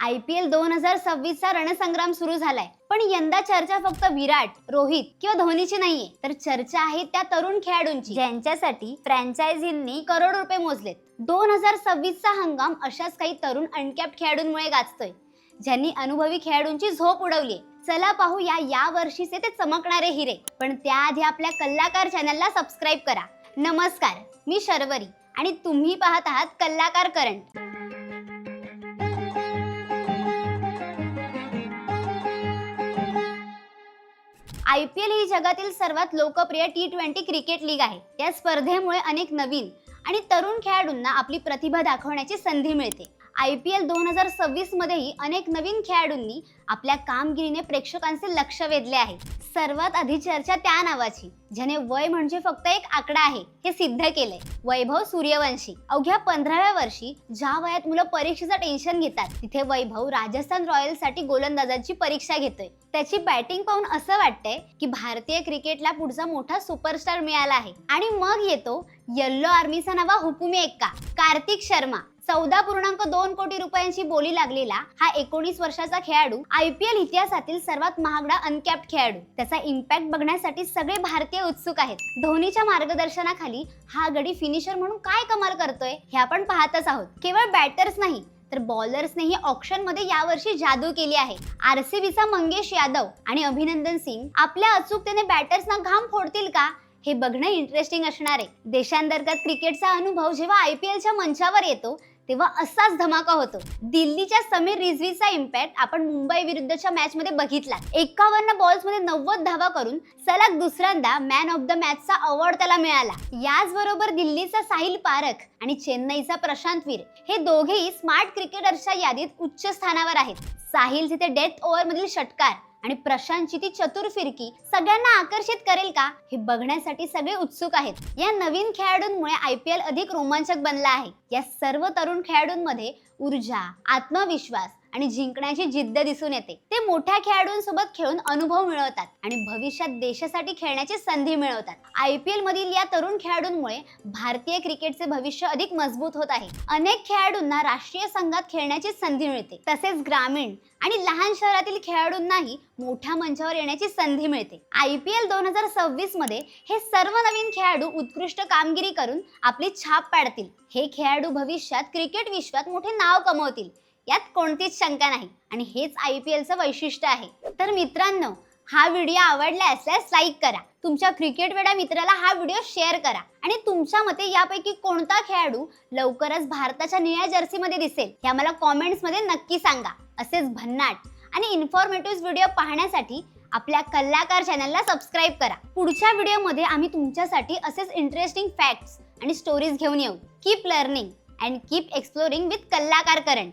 IPL 2026चा रणसंग्राम सुरू झालाय, पण यंदा चर्चा फक्त विराट, रोहित किंवा धोनीची नाहीये, तर चर्चा आहे त्या तरुण खेळाडूंची ज्यांच्यासाठी फ्रँचायझींनी करोड रुपये मोजलेत. 2026चा हंगाम अशाच काही तरुण अनकॅप्ड खेळाडूंमुळे गाजतोय, ज्यांनी अनुभवी खेळाडूंची झोप उडवली. चला पाहूया या वर्षीचे ते चमकणारे हिरे. पण त्याआधी आपल्या कल्लाकार चॅनलला सबस्क्राईब करा. नमस्कार, मी शर्वरी आणि तुम्ही पाहत आहात कल्लाकार करंट. IPL ही जगातील सर्वात लोकप्रिय T20 क्रिकेट लीग आहे. या स्पर्धेमुळे अनेक नवीन आणि तरुण खेळाडूंना आपली प्रतिभा दाखवण्याची संधी मिळते. IPL 2026 मध्येही अनेक नवीन खेळाडूंनी आपल्या कामगिरीने प्रेक्षकांचे लक्ष वेधले आहे. सर्वात आधी चर्चा त्या नावाची ज्याने वय म्हणजे फक्त एक आकडा आहे हे सिद्ध केलंय. वैभव सूर्यवंशी. अवघ्या 15व्या वर्षी ज्या वयात मुलं परीक्षेचं टेन्शन घेतात, तिथे वैभव राजस्थान रॉयल्ससाठी गोलंदाजांची परीक्षा घेतोय. त्याची बॅटिंग पाहून असं वाटतंय की भारतीय क्रिकेटला पुढचा मोठा सुपरस्टार मिळाला आहे. आणि मग येतो येल्लो आर्मीचा नवा हुकुमी एक्का कार्तिक शर्मा. 14.2 कोटी रुपयांची बोली लागलेला हा 19 वर्षाचा खेळाडू IPL इतिहासातील सर्वात महागडा अनकॅप्ड खेळाडू. त्याचा इम्पॅक्ट बघण्यासाठी सगळे भारतीय उत्सुक आहेत. धोनीच्या मार्गदर्शनाखाली हा गडी फिनिशर म्हणून काय कमाल करतोय हे आपण पाहतच आहोत. केवळ बॅटर्स नाही तर बॉलर्सनेही ऑक्शन मध्ये यावर्षी जादू केली आहे. RCBचा मंगेश यादव आणि अभिनंदन सिंग आपल्या अचूकतेने बॅटर्सना घाम फोडतील का हे बघणं इंटरेस्टिंग असणार आहे. देशांतर्गत क्रिकेटचा अनुभव जेव्हा IPLच्या मंचावर येतो तेव्हा असाच धमाका होतो. दिल्लीच्या समीर रिझवीचा इम्पॅक्ट आपण मुंबई विरुद्धच्या मॅच मध्ये बघितला. 51 बॉल्स मध्ये 90 धावा करून सलग दुसऱ्यांदा मॅन ऑफ द मॅचचा अवॉर्ड त्याला मिळाला. याचबरोबर दिल्लीचा साहिल पारख आणि चेन्नईचा प्रशांत वीर हे दोघेही स्मार्ट क्रिकेटर्सच्या यादीत उच्च स्थानावर आहेत. साहिलचे ते डेथ ओव्हर मधील षटकार आणि प्रशांतची ती चतुर फिरकी सगळ्यांना आकर्षित करेल का हे बघण्यासाठी सगळे उत्सुक आहेत. या नवीन खेळाडूंमुळे IPL अधिक रोमांचक बनला आहे. या सर्व तरुण खेळाडूंमध्ये ऊर्जा, आत्मविश्वास आणि जिंकण्याची जिद्द दिसून येते. ते मोठ्या खेळाडूंसोबत खेळून अनुभव मिळवतात आणि भविष्यात देशासाठी खेळण्याची संधी मिळवतात. IPL मधील या तरुण खेळाडूंमुळे भारतीय क्रिकेटचे भविष्य अधिक मजबूत होत आहे. अनेक खेळाडूंना राष्ट्रीय संघात खेळण्याची संधी मिळते. तसेच ग्रामीण आणि लहान शहरातील खेळाडूंनाही मोठ्या मंचावर येण्याची संधी मिळते. IPL 2026 मध्ये हे सर्व नवीन खेळाडू उत्कृष्ट कामगिरी करून आपली छाप पाडतील. हे खेळाडू भविष्यात क्रिकेट विश्वात मोठे नाव कमवतील, यात कोणतीच शंका नाही. आणि हेच IPLचं वैशिष्ट्य आहे. तर मित्रांनो, हा व्हिडिओ आवडला असल्यास लाईक करा. तुमच्या क्रिकेट वेडा मित्राला हा व्हिडिओ शेअर करा. आणि तुमच्या मते यापैकी कोणता खेळाडू लवकरच भारताच्या निळ्या जर्सीमध्ये दिसेल हे आम्हाला कॉमेंट्स मध्ये नक्की सांगा. असेच भन्नाट आणि इन्फॉर्मेटिव्ह व्हिडिओ पाहण्यासाठी आपल्या कल्लाकार चॅनलला सबस्क्राईब करा. पुढच्या व्हिडिओमध्ये आम्ही तुमच्यासाठी असेच इंटरेस्टिंग फॅक्ट्स आणि स्टोरीज घेऊन येऊ. Keep learning and keep exploring with Kallakar current.